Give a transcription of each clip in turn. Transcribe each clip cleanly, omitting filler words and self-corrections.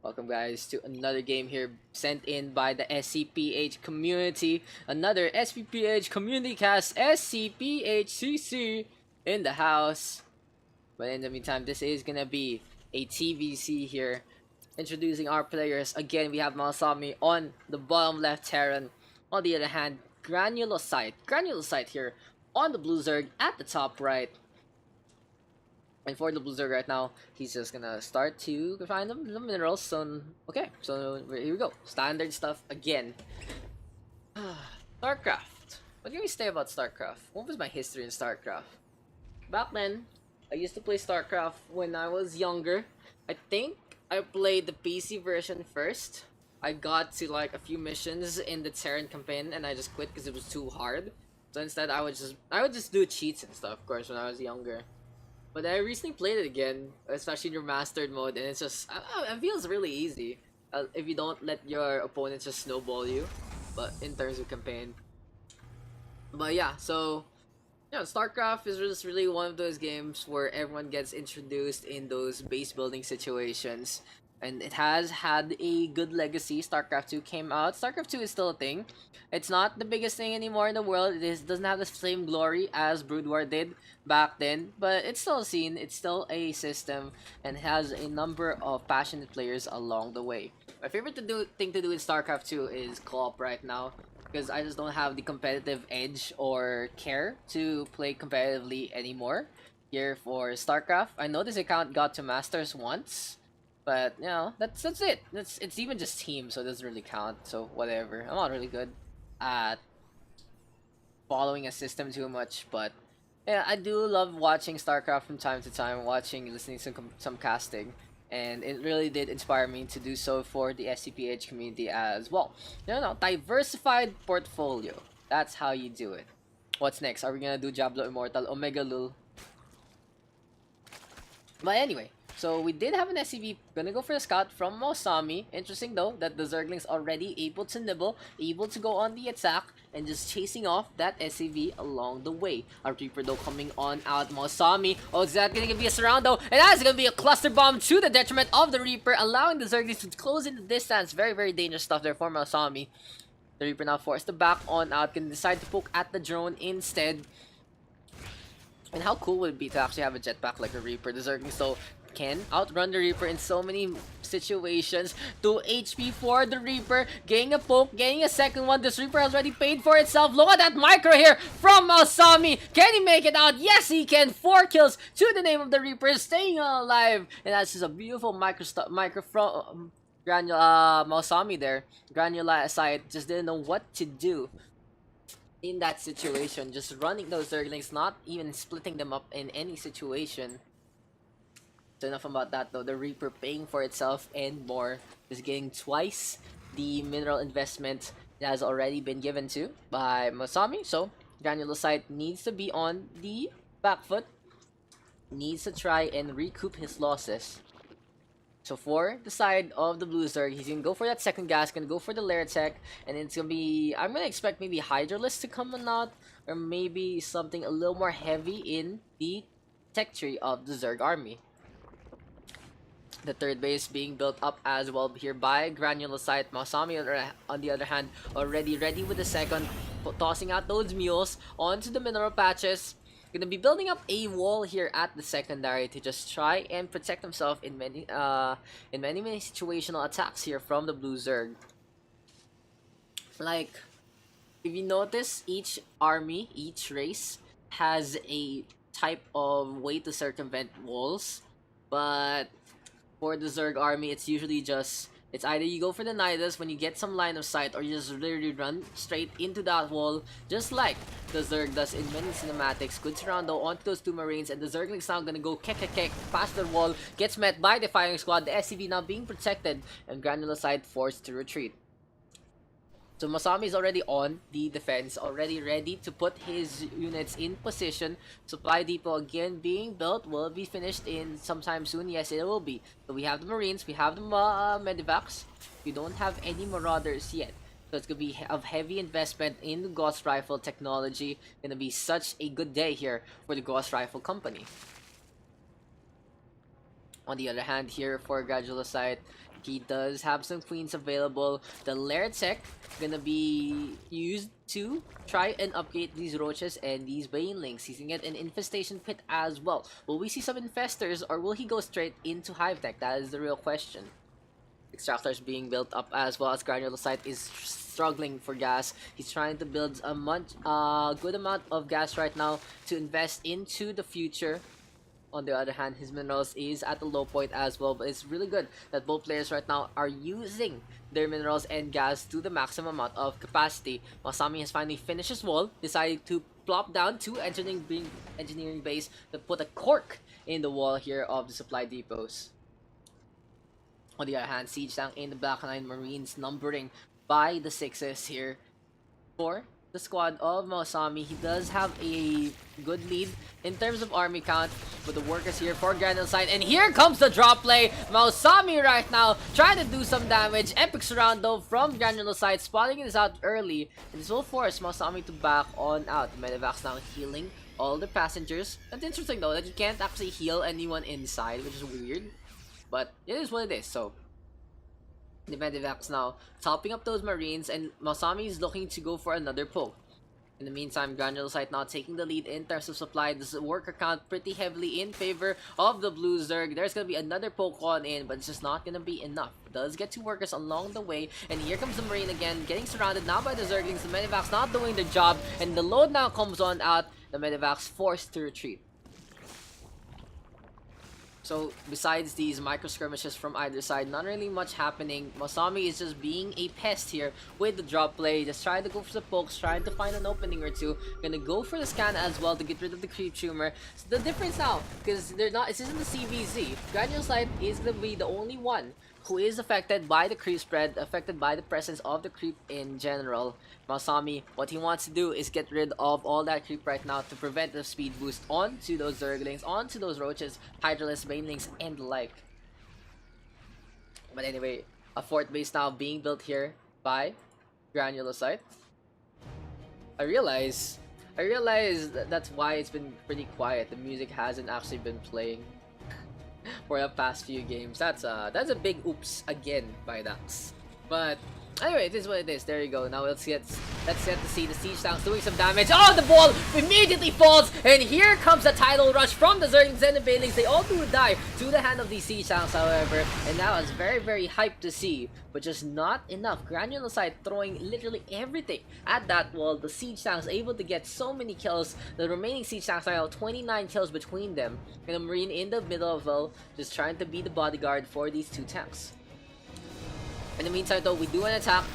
Welcome guys to another game here sent in by the SCPH community. Another SCPH community cast, SCPHCC in the house. But in the meantime, this is gonna be a TVC here. Introducing our players. Again, we have Mausami on the bottom left Terran. On the other hand, Granulocyte. Granulocyte here on the blue Zerg at the top right. And for the Blizzard right now, he's just gonna start to find the minerals. So, okay, so here we go. Standard stuff again. StarCraft. What can we say about StarCraft? What was my history in StarCraft? Back then, I used to play StarCraft when I was younger. I think I played the PC version first. I got to like a few missions in the Terran campaign and I just quit because it was too hard. So instead, I would just do cheats and stuff, of course, when I was younger. But I recently played it again, especially in remastered mode, and it's just, it feels really easy if you don't let your opponents just snowball you, but in terms of campaign. But yeah, so, StarCraft is just really one of those games where everyone gets introduced in those base building situations. And it has had a good legacy. StarCraft 2 came out. StarCraft 2 is still a thing. It's not the biggest thing anymore in the world. Doesn't have the same glory as Brood War did back then. But it's still a scene. It's still a system. And has a number of passionate players along the way. My favorite thing to do in StarCraft 2 is co-op right now. Because I just don't have the competitive edge or care to play competitively anymore. Here for StarCraft. I know this account got to Masters once. But that's it. It's even just team, so it doesn't really count. So whatever. I'm not really good at following a system too much, but yeah, I do love watching StarCraft from time to time, listening to some casting, and it really did inspire me to do so for the SCPH community as well. Diversified portfolio. That's how you do it. What's next? Are we gonna do Diablo Immortal, Omega Lul? But anyway. So we did have an SCV, gonna go for a scout from Mausami. Interesting though that the Zerglings already able to nibble, able to go on the attack, and just chasing off that SCV along the way. Our Reaper though coming on out, Mausami. Oh, is that gonna be a surround though? And that's gonna be a cluster bomb to the detriment of the Reaper, allowing the Zerglings to close in the distance. Very, very dangerous stuff there for Mausami. The Reaper now forced to back on out, can decide to poke at the drone instead. And how cool would it be to actually have a jetpack like a Reaper? The Zerglings so can outrun the Reaper in so many situations. 2 HP for the Reaper, getting a poke, getting a second one. This Reaper has already paid for itself. Look at that micro here from Mausami. Can he make it out? Yes, he can. 4 kills to the name of the Reaper, staying alive. And that's just a beautiful micro from Mausami there. Granulocyte just didn't know what to do in that situation. Just running those Zerglings, not even splitting them up in any situation. So enough about that though. The Reaper paying for itself and more. Just getting twice the mineral investment that has already been given to by Mausami. So Granulocyte needs to be on the back foot. Needs to try and recoup his losses. So for the side of the blue Zerg, he's gonna go for that second gas, gonna go for the lair tech, and it's gonna be, I'm gonna expect maybe Hydralisk to come out, or maybe something a little more heavy in the tech tree of the Zerg army. The third base being built up as well here by Granulocyte. Mausami on the other hand already ready with the second, tossing out those mules onto the mineral patches. Gonna be building up a wall here at the secondary to just try and protect himself in many situational attacks here from the blue Zerg. Like, if you notice, each army, each race has a type of way to circumvent walls, but for the Zerg army, it's usually just, it's either you go for the Nidus when you get some line of sight, or you just literally run straight into that wall, just like the Zerg does in many cinematics. Good surround though onto those 2 Marines, and the Zerglings now gonna go kek past the wall, gets met by the firing squad, the SCV now being protected, and Granulocyte forced to retreat. So Mausami is already on the defense, already ready to put his units in position. Supply depot again being built, will be finished in sometime soon. Yes, it will be. So we have the Marines, we have the Medivacs. We don't have any Marauders yet. So it's gonna be of heavy investment in the Ghost Rifle technology. Gonna be such a good day here for the Ghost Rifle company. On the other hand, here for Granulocyte, he does have some queens available. The Lair Tech gonna be used to try and upgrade these roaches and these banelings. He's gonna get an infestation pit as well. Will we see some infestors, or will he go straight into Hive Tech? That is the real question. Extractors being built up as well as Granulocyte is struggling for gas. He's trying to build a good amount of gas right now to invest into the future. On the other hand, his minerals is at a low point as well, but it's really good that both players right now are using their minerals and gas to the maximum amount of capacity. Mausami has finally finished his wall, decided to plop down to engineering base to put a cork in the wall here of the supply depots. On the other hand, Siege Tank in the back line, Marines numbering by the 6s here for the squad of Mausami. He does have a good lead in terms of army count, but the workers here for Granulocyte. And here comes the drop play. Mausami right now trying to do some damage. Epic surround though from Granulocyte, spotting this out early. And this will force Mausami to back on out. Medivacs now healing all the passengers. That's interesting though, that you can't actually heal anyone inside, which is weird. But it is what it is, so the Medivacs now topping up those Marines, and Mausami is looking to go for another poke. In the meantime, Granulocyte now taking the lead in terms of supply. This worker count pretty heavily in favor of the Blue Zerg. There's going to be another poke on in, but it's just not going to be enough. Does get 2 workers along the way, and here comes the Marine again, getting surrounded now by the Zerglings. The Medivacs not doing their job, and the load now comes on out. The Medivacs forced to retreat. So, besides these micro skirmishes from either side, not really much happening. Mausami is just being a pest here with the drop play. Just trying to go for the pokes, trying to find an opening or two. Gonna go for the scan as well to get rid of the creep tumor. So the difference now, because they're not, this isn't the CVZ. Granulocyte is gonna be the only one who is affected by the creep spread, affected by the presence of the creep in general. Mausami, what he wants to do is get rid of all that creep right now to prevent the speed boost onto those Zerglings, onto those Roaches, Hydralisks, Banelings, and the like. But anyway, a fort base now being built here by Granulocyte. I realize that's why it's been pretty quiet. The music hasn't actually been playing for the past few games. That's a big oops again by Daks. But anyway, it is what it is. There you go. Now let's get to see the Siege Tanks doing some damage. Oh, the ball immediately falls, and here comes the tidal rush from the Zerglings and the Banelings. They all do die to the hand of these Siege Tanks, however, and now it's very, very hyped to see, but just not enough. Granulocyte throwing literally everything at that wall. The Siege Tanks able to get so many kills. The remaining Siege Tanks are now 29 kills between them, and a Marine in the middle of well, just trying to be the bodyguard for these 2 tanks. In the meantime though, we do an attack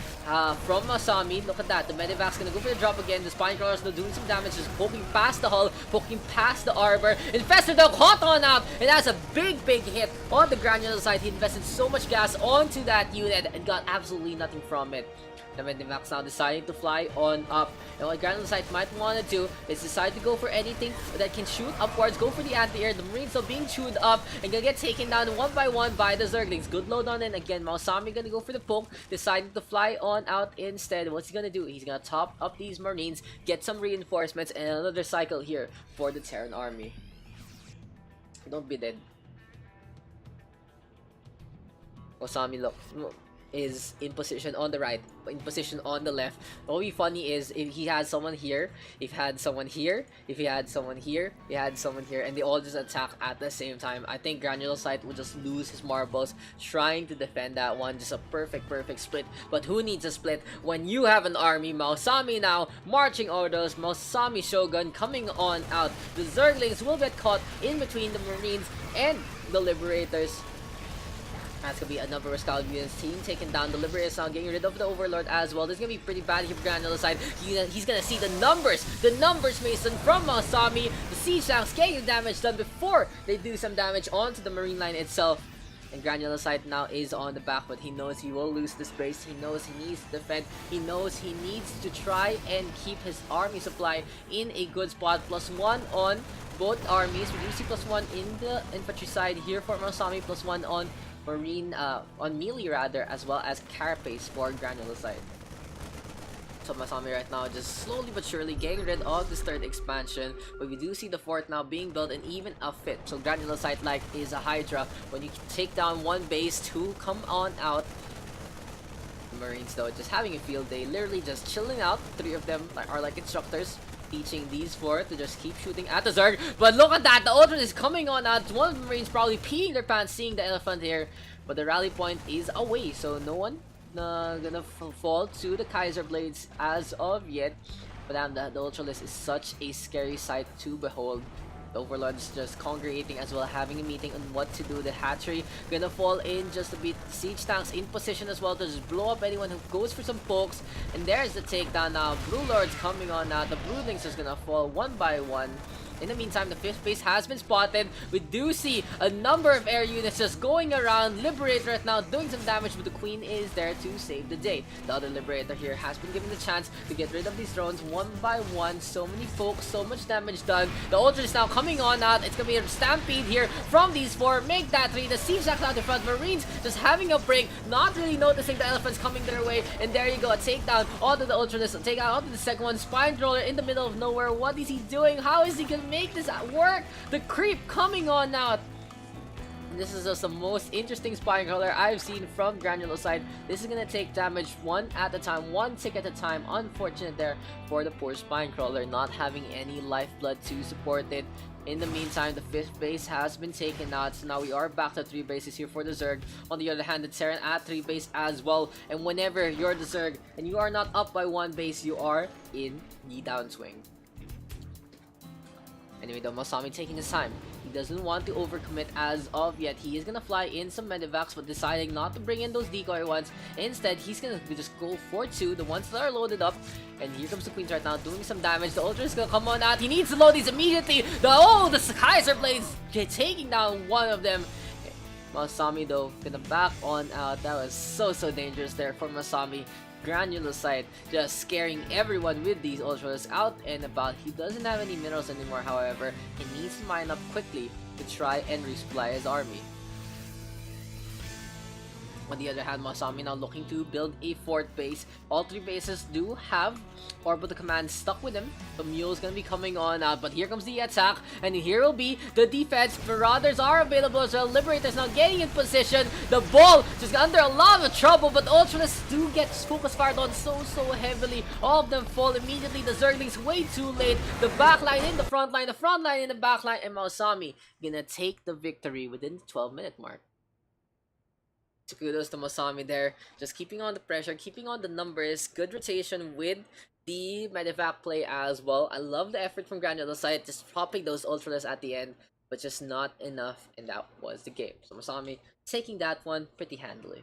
from Mausami. Look at that, the Medivac's gonna go for the drop again. The Spine Crawlers still doing some damage, just poking past the hull, poking past the arbor. Infestor though caught on out, and that's a big hit on the Granulocyte. He invested so much gas onto that unit and got absolutely nothing from it. The Medivacs now deciding to fly on up. And what Granulocyte might want to do is decide to go for anything that can shoot upwards, go for the anti-air. The Marines are being chewed up and gonna get taken down one by one by the Zerglings. Good load on in again. Mausami gonna go for the poke, deciding to fly on out instead. What's he gonna do? He's gonna top up these Marines, get some reinforcements, and another cycle here for the Terran army. Don't be dead. Mausami, look, is in position on the right, in position on the left. What would be funny is if he had someone here, if he had someone here, if he had someone here, he had someone here, and they all just attack at the same time. I think Granulocyte would just lose his marbles trying to defend that one. Just a perfect split. But who needs a split when you have an army? Mausami now marching orders. Mausami Shogun coming on out. The Zerglings will get caught in between the Marines and the Liberators. That's gonna be another Rescalvians team taking down the Liberators now, getting rid of the Overlord as well. This is gonna be pretty bad here for Granulocyte. He's gonna see the numbers Mason from Mausami. The Siege Tanks getting the damage done before they do some damage onto the Marine line itself. And Granulocyte now is on the back, but he knows he will lose this base. He knows he needs to defend. He knows he needs to try and keep his army supply in a good spot. +1 on both armies. We do see +1 in the infantry side here for Mausami, +1 on Marine, on melee rather, as well as Carapace for Granulocyte. So Mausami right now just slowly but surely getting rid of this third expansion, but we do see the fourth now being built and even a fifth. So Granulocyte like is a Hydra. When you take down one base, two come on out. The Marines though just having a field day, literally just chilling out. Three of them are like instructors, teaching these four to just keep shooting at the Zerg. But look at that, the Ultra is coming on out. One of the Marines probably peeing their pants seeing the elephant here, but the rally point is away, so no one gonna fall to the Kaiser Blades as of yet. But damn, the Ultralisk is such a scary sight to behold. The Overlord's just congregating as well, having a meeting on what to do. The hatchery gonna fall in just a bit. Siege tanks in position as well to just blow up anyone who goes for some pokes. And there's the takedown now. Blue Lord's coming on now. The Broodlings is gonna fall one by one. In the meantime, the fifth base has been spotted. We do see a number of air units just going around. Liberator right now doing some damage, but the Queen is there to save the day. The other Liberator here has been given the chance to get rid of these drones one by one. So many pokes, so much damage done. The Ultra is now coming on out. It's gonna be a stampede here from these four. Make that three. The Siege Jacks out in front. Marines just having a break, not really noticing the elephants coming their way. And there you go, a takedown onto the Ultralisk. Take out onto the second one. Spine Roller in the middle of nowhere. What is he doing? How is he gonna make this work? The creep coming on now. This is just the most interesting spine crawler I've seen from Granulocyte. This is gonna take damage one at a time, one tick at a time. Unfortunate there for the poor spine crawler, not having any lifeblood to support it. In the meantime, the fifth base has been taken out, so now we are back to 3 bases here for the Zerg. On the other hand, the Terran at 3 base as well. And whenever you're the Zerg and you are not up by 1 base, you are in the downswing. Anyway, though, Mausami taking his time. He doesn't want to overcommit as of yet. He is gonna fly in some medevacs, but deciding not to bring in those decoy ones. Instead, he's gonna just go for 2, the ones that are loaded up. And here comes the Queens right now, doing some damage. The Ultra is gonna come on out. He needs to load these immediately. The Kaiser Blades taking down one of them. Mausami though, gonna back on out. That was so dangerous there for Mausami. Granulocyte just scaring everyone with these Ultras out and about. He doesn't have any minerals anymore, however. He needs to mine up quickly to try and resupply his army. On the other hand, Mausami now looking to build a 4th base. All 3 bases do have orbital command stuck with him. The Mule's gonna be coming on out, but here comes the attack, and here will be the defense. Marauders are available as well. Liberators now getting in position. The Bull just under a lot of trouble, but Ultralists do get focus fired on so heavily. All of them fall immediately. The Zerglings way too late. The backline in the front line, the front line in the back line, and Mausami gonna take the victory within the 12-minute mark. So kudos to Mausami there, just keeping on the pressure, keeping on the numbers, good rotation with the medevac play as well. I love the effort from Granulocyte, just popping those Ultralists at the end, but just not enough, and that was the game. So Mausami taking that one pretty handily.